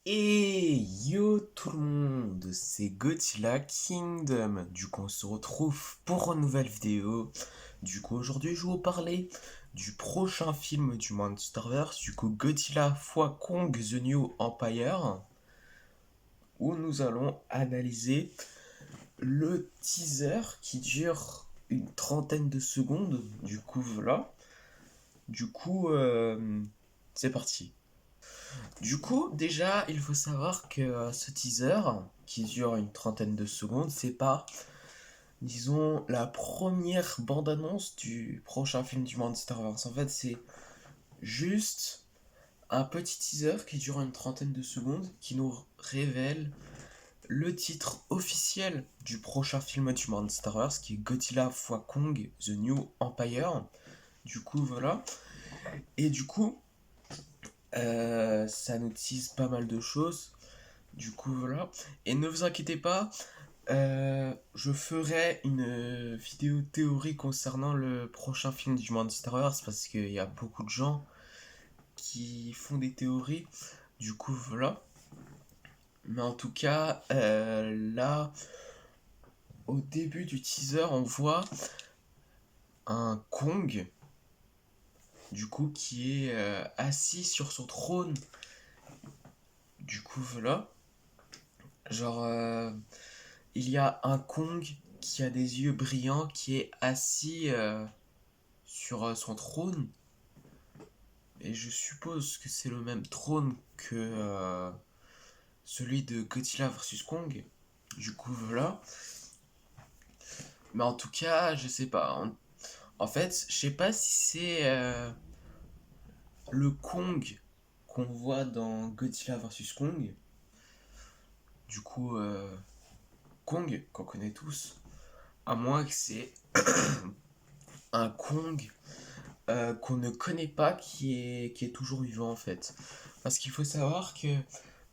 Et yo tout le monde, c'est Godzilla Kingdom. Du coup, on se retrouve pour une nouvelle vidéo. Du coup, aujourd'hui, je vais vous parler du prochain film du Monsterverse. Du coup, Godzilla x Kong The New Empire, où nous allons analyser le teaser qui dure une trentaine de secondes. Du coup, voilà. Du coup, c'est parti. Du coup, déjà, il faut savoir que ce teaser, qui dure une trentaine de secondes, c'est pas, disons, la première bande-annonce du prochain film du Monsterverse. En fait, c'est juste un petit teaser qui dure une trentaine de secondes, qui nous révèle le titre officiel du prochain film du Monsterverse, qui est Godzilla x Kong The New Empire. Du coup, voilà. Et du coup, ça nous tease pas mal de choses. Du coup, voilà. Et ne vous inquiétez pas, je ferai une vidéo théorie concernant le prochain film du Monsterverse parce qu'il y a beaucoup de gens qui font des théories. Du coup, voilà. Mais en tout cas, là, au début du teaser, on voit un Kong, du coup, qui est assis sur son trône. Du coup, voilà. Genre, il y a un Kong qui a des yeux brillants, qui est assis sur son trône. Et je suppose que c'est le même trône que celui de Godzilla vs Kong. Du coup, voilà. Mais en tout cas, je sais pas. En fait, je sais pas si c'est le Kong qu'on voit dans Godzilla vs Kong. Du coup, Kong, qu'on connaît tous. À moins que c'est un Kong qu'on ne connaît pas qui est toujours vivant en fait. Parce qu'il faut savoir que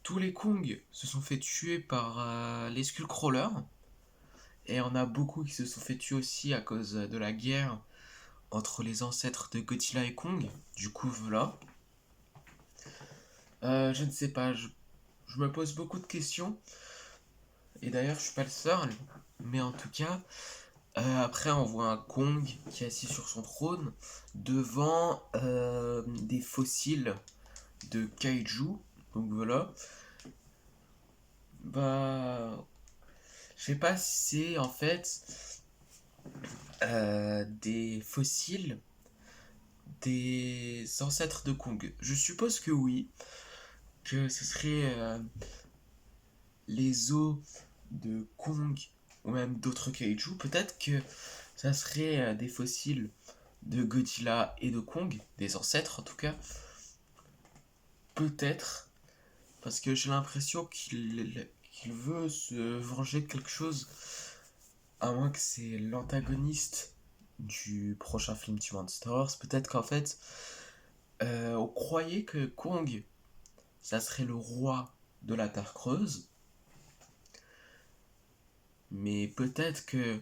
tous les Kong se sont fait tuer par les Skullcrawlers. Et on a beaucoup qui se sont fait tuer aussi à cause de la guerre entre les ancêtres de Godzilla et Kong. Du coup, voilà. Je ne sais pas, je me pose beaucoup de questions. Et d'ailleurs, je suis pas le seul. Mais en tout cas, après, on voit un Kong qui est assis sur son trône devant des fossiles de kaiju. Donc voilà. Bah, je sais pas si c'est en fait des fossiles des ancêtres de Kong. Je suppose que oui, que ce serait les os de Kong ou même d'autres kaiju. Peut-être que ça serait des fossiles de Godzilla et de Kong, des ancêtres en tout cas. Peut-être, parce que j'ai l'impression qu'il veut se venger de quelque chose, à moins que c'est l'antagoniste du prochain film du Monsters. Peut-être qu'en fait, on croyait que Kong, ça serait le roi de la Terre creuse, mais peut-être que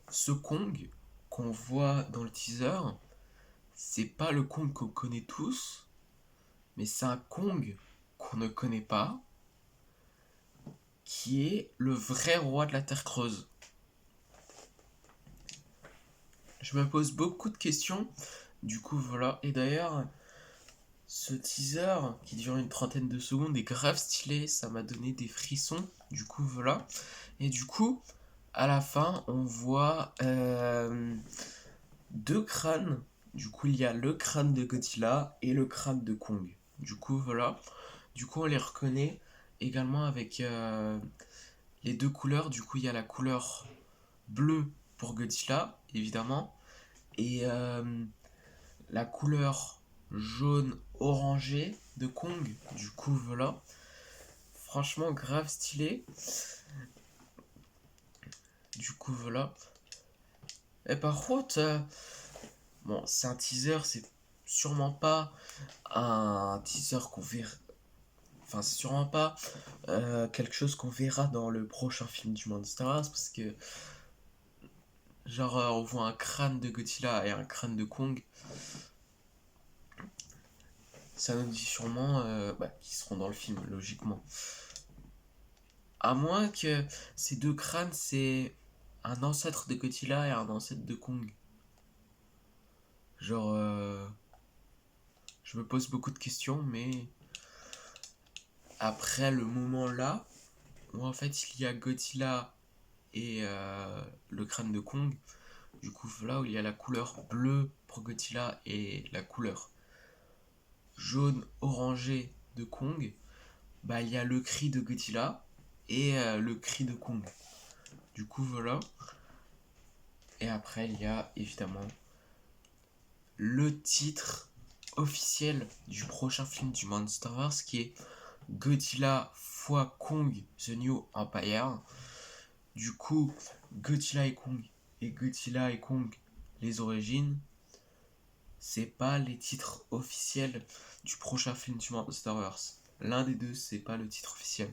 ce Kong qu'on voit dans le teaser, c'est pas le Kong qu'on connaît tous, mais c'est un Kong qu'on ne connaît pas, qui est le vrai roi de la Terre creuse. Je me pose beaucoup de questions, du coup voilà. Et d'ailleurs, ce teaser qui dure une trentaine de secondes est grave stylé, ça m'a donné des frissons, du coup voilà. Et du coup, à la fin, on voit deux crânes. Du coup, il y a le crâne de Godzilla et le crâne de Kong. Du coup, voilà. Du coup, on les reconnaît également avec les deux couleurs. Du coup, il y a la couleur bleue pour Godzilla, évidemment, et la couleur jaune orangé de Kong. Du coup, voilà. Franchement, grave stylé. Du coup, voilà. Et par contre, bon, c'est un teaser, c'est sûrement pas un teaser qu'on verra. Enfin, c'est sûrement pas quelque chose qu'on verra dans le prochain film du Monsters parce que, genre, on voit un crâne de Godzilla et un crâne de Kong. ça nous dit sûrement qu'ils seront dans le film, logiquement. À moins que ces deux crânes, c'est un ancêtre de Godzilla et un ancêtre de Kong. Genre, je me pose beaucoup de questions, mais après le moment là, où en fait il y a Godzilla et le crâne de Kong, du coup là où il y a la couleur bleue pour Godzilla et la couleur jaune orangé de Kong, bah il y a le cri de Godzilla et le cri de Kong. Du coup voilà. Et après il y a évidemment le titre officiel du prochain film du Monsterverse qui est Godzilla x Kong The New Empire. Du coup, Godzilla et Kong les origines, c'est pas les titres officiels du prochain film du Monsterverse. L'un des deux, c'est pas le titre officiel.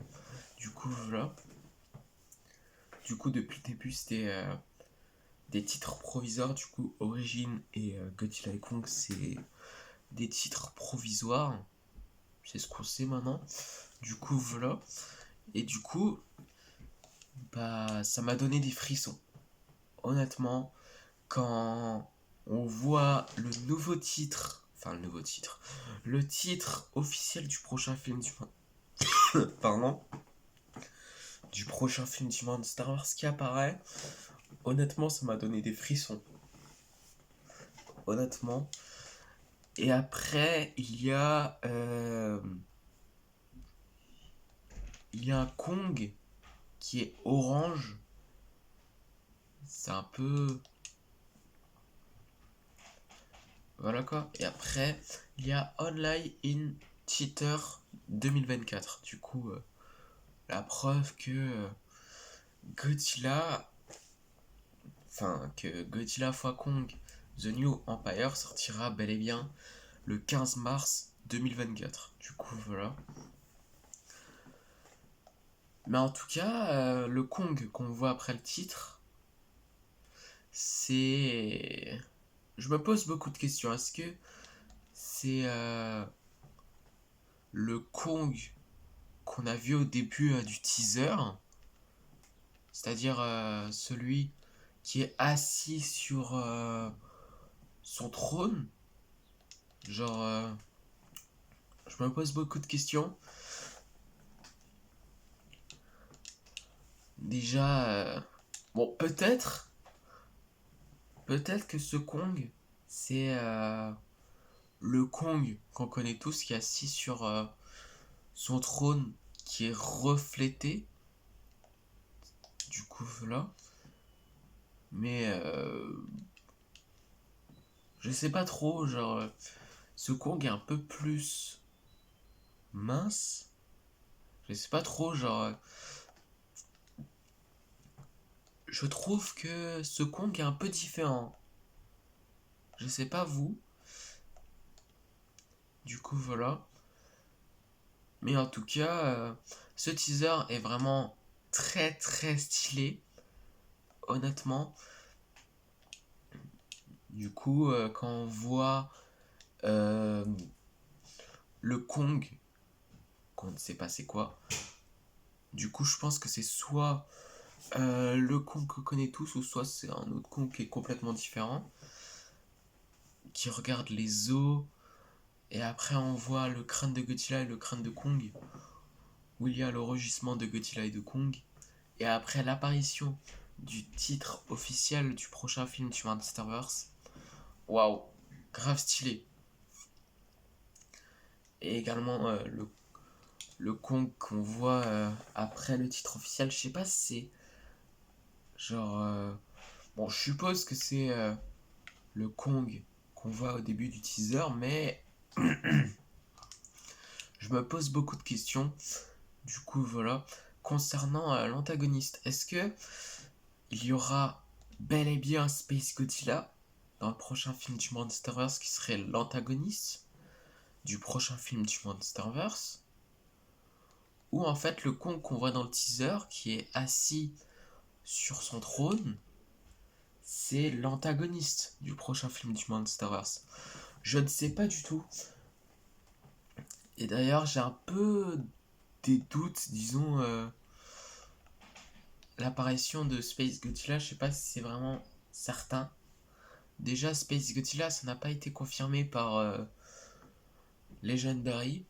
Du coup, voilà. Du coup, depuis le début, c'était des titres provisoires. Du coup, Origin et Godzilla et Kong, c'est des titres provisoires. C'est ce qu'on sait maintenant. Du coup, voilà. Et du coup, bah, ça m'a donné des frissons. Honnêtement, quand on voit le titre officiel du prochain film pardon, du prochain film du Star Wars qui apparaît, honnêtement, ça m'a donné des frissons. Honnêtement. Et après, il y a un Kong qui est orange. C'est un peu... Voilà quoi. Et après, il y a Online in Cheater 2024. Du coup, la preuve que Godzilla... que Godzilla x Kong The New Empire sortira bel et bien le 15 mars 2024. Du coup, voilà. Mais en tout cas, le Kong qu'on voit après le titre, c'est... Je me pose beaucoup de questions. Est-ce que c'est le Kong qu'on a vu au début du teaser, c'est-à-dire celui qui est assis sur son trône? Genre, je me pose beaucoup de questions. Déjà, bon, peut-être que ce Kong, c'est le Kong qu'on connaît tous qui est assis sur son trône qui est reflété. Du coup, voilà. Mais je sais pas trop, genre, ce Kong est un peu plus mince. Je sais pas trop, genre, je trouve que ce Kong est un peu différent. Je sais pas vous. Du coup, voilà. Mais en tout cas, ce teaser est vraiment très très stylé. Honnêtement. Du coup, quand on voit euh, le Kong, qu'on ne sait pas c'est quoi, du coup, je pense que c'est soit le Kong qu'on connaît tous, ou soit c'est un autre Kong qui est complètement différent, qui regarde les os, et après on voit le crâne de Godzilla et le crâne de Kong, où il y a le rugissement de Godzilla et de Kong, et après l'apparition du titre officiel du prochain film du Monsterverse. Waouh, grave stylé. Et également le Kong qu'on voit après le titre officiel, je sais pas si c'est genre... bon, je suppose que c'est le Kong qu'on voit au début du teaser, mais je me pose beaucoup de questions. Du coup, voilà. Concernant l'antagoniste, est-ce que il y aura bel et bien Space Godzilla dans le prochain film du Monsterverse qui serait l'antagoniste du prochain film du Monsterverse? Ou en fait le Kong qu'on voit dans le teaser qui est assis sur son trône, c'est l'antagoniste du prochain film du Monsterverse? Je ne sais pas du tout. Et d'ailleurs, j'ai un peu des doutes, disons, l'apparition de Space Godzilla, je sais pas si c'est vraiment certain. Déjà, Space Godzilla, ça n'a pas été confirmé par Legendary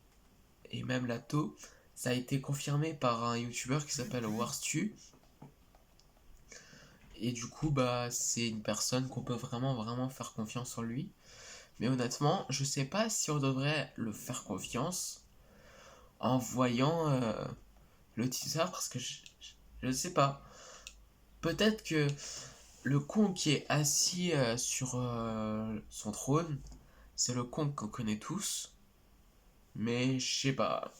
et même Lato. Ça a été confirmé par un YouTuber qui s'appelle Warstu. Et du coup, bah, c'est une personne qu'on peut vraiment faire confiance en lui. Mais honnêtement, je sais pas si on devrait le faire confiance en voyant le teaser parce que je sais pas. Peut-être que le Kong qui est assis sur son trône, c'est le Kong qu'on connaît tous. Mais je sais pas.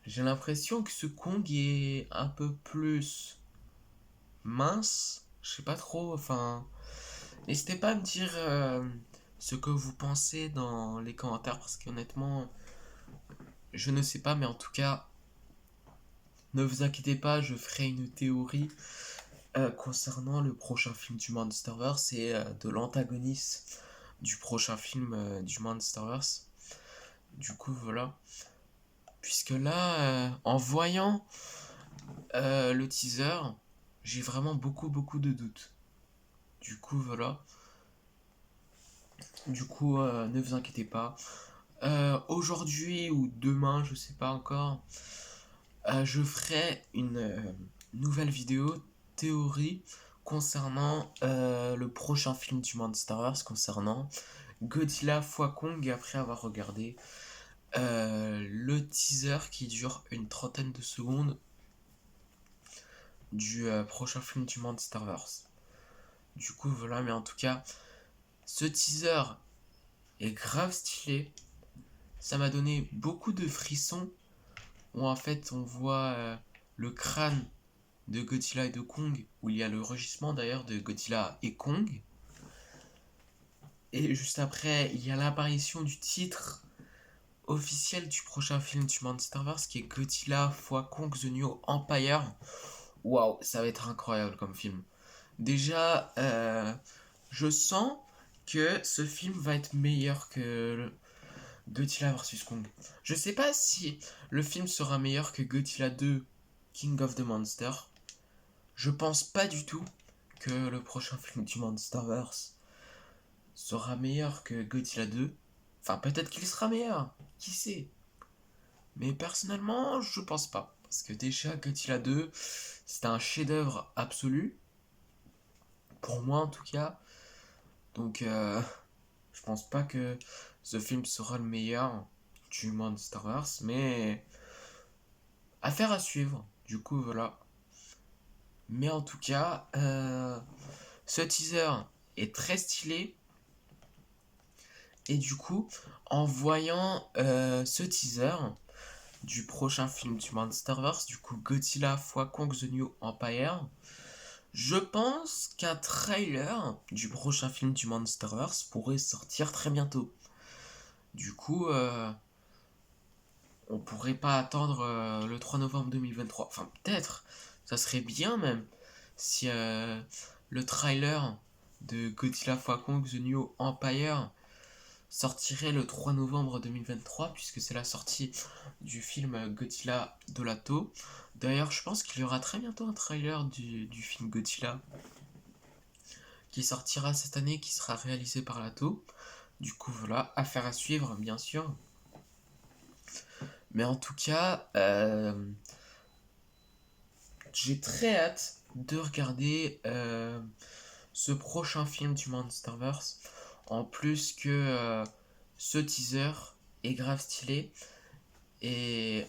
J'ai l'impression que ce Kong est un peu plus mince. Je sais pas trop. Enfin, n'hésitez pas à me dire ce que vous pensez dans les commentaires parce qu'honnêtement, je ne sais pas. Mais en tout cas, ne vous inquiétez pas, je ferai une théorie concernant le prochain film du Monsterverse et de l'antagoniste du prochain film du Monsterverse. Du coup, voilà. Puisque là, en voyant le teaser, j'ai vraiment beaucoup de doutes. Du coup, voilà. Du coup, ne vous inquiétez pas. Aujourd'hui ou demain, je sais pas encore, je ferai une nouvelle vidéo théorie concernant le prochain film du Monsterverse, concernant Godzilla x Kong, après avoir regardé le teaser qui dure une trentaine de secondes du prochain film du Monsterverse. Du coup, voilà, mais en tout cas, ce teaser est grave stylé. Ça m'a donné beaucoup de frissons où en fait on voit le crâne de Godzilla et de Kong, où il y a le rugissement d'ailleurs de Godzilla et Kong. Et juste après, il y a l'apparition du titre officiel du prochain film du Monsterverse qui est Godzilla x Kong The New Empire. Waouh, ça va être incroyable comme film. Déjà, je sens que ce film va être meilleur que Godzilla vs Kong. Je sais pas si le film sera meilleur que Godzilla 2 King of the Monster. Je pense pas du tout que le prochain film du Monsterverse sera meilleur que Godzilla 2. Enfin, peut-être qu'il sera meilleur, qui sait. Mais personnellement, je pense pas. Parce que déjà, Godzilla 2, c'est un chef-d'œuvre absolu. Pour moi, en tout cas. Donc, je pense pas que ce film sera le meilleur du Monsterverse. Mais, affaire à suivre. Du coup, voilà. Mais en tout cas, ce teaser est très stylé. Et du coup, en voyant ce teaser du prochain film du Monsterverse, du coup Godzilla x Kong The New Empire, je pense qu'un trailer du prochain film du Monsterverse pourrait sortir très bientôt. Du coup, on pourrait pas attendre le 3 novembre 2023. Enfin, peut-être, ça serait bien même si le trailer de Godzilla x Kong The New Empire sortirait le 3 novembre 2023 puisque c'est la sortie du film Godzilla de Lato. D'ailleurs, je pense qu'il y aura très bientôt un trailer du film Godzilla qui sortira cette année, qui sera réalisé par Lato. Du coup, voilà, affaire à suivre, bien sûr. Mais en tout cas, j'ai très hâte de regarder ce prochain film du Monsterverse. En plus que ce teaser est grave stylé. Et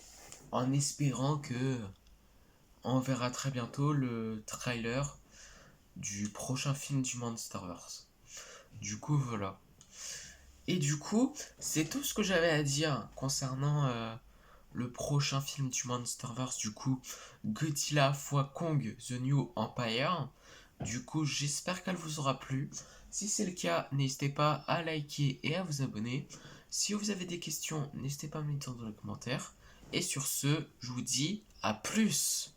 en espérant que on verra très bientôt le trailer du prochain film du Monsterverse. Du coup, voilà. Et du coup, c'est tout ce que j'avais à dire concernant le prochain film du Monsterverse. Du coup, Godzilla x Kong The New Empire. Du coup, j'espère qu'elle vous aura plu. Si c'est le cas, n'hésitez pas à liker et à vous abonner. Si vous avez des questions, n'hésitez pas à me les dire dans les commentaires. Et sur ce, je vous dis à plus.